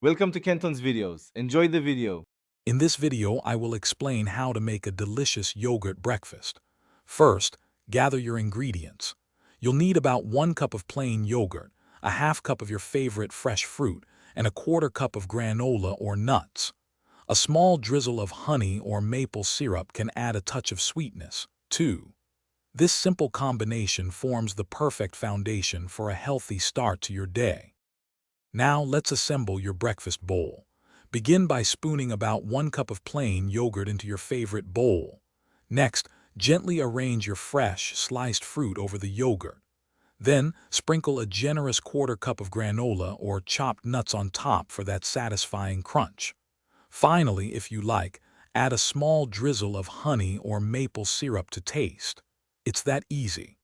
Welcome to Kenton's videos. Enjoy the video. In this video, I will explain how to make a delicious yogurt breakfast. First, gather your ingredients. You'll need about 1 cup of plain yogurt, a half cup of your favorite fresh fruit, and a quarter cup of granola or nuts. A small drizzle of honey or maple syrup can add a touch of sweetness, too. This simple combination forms the perfect foundation for a healthy start to your day. Now let's assemble your breakfast bowl. Begin by spooning about 1 cup of plain yogurt into your favorite bowl. Next, gently arrange your fresh, sliced fruit over the yogurt. Then, sprinkle a generous quarter cup of granola or chopped nuts on top for that satisfying crunch. Finally, if you like, add a small drizzle of honey or maple syrup to taste. It's that easy.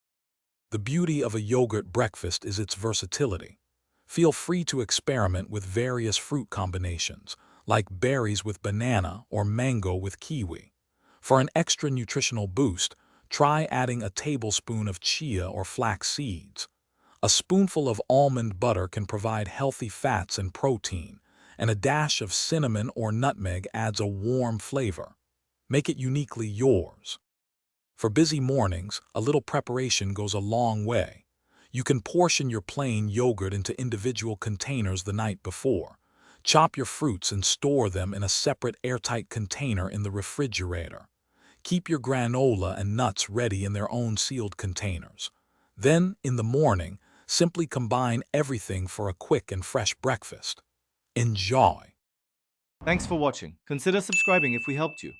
The beauty of a yogurt breakfast is its versatility. Feel free to experiment with various fruit combinations, like berries with banana or mango with kiwi. For an extra nutritional boost, try adding a tablespoon of chia or flax seeds. A spoonful of almond butter can provide healthy fats and protein, and a dash of cinnamon or nutmeg adds a warm flavor. Make it uniquely yours. For busy mornings, a little preparation goes a long way. You can portion your plain yogurt into individual containers the night before. Chop your fruits and store them in a separate airtight container in the refrigerator. Keep your granola and nuts ready in their own sealed containers. Then, in the morning, simply combine everything for a quick and fresh breakfast. Enjoy! Thanks for watching. Consider subscribing if we helped you.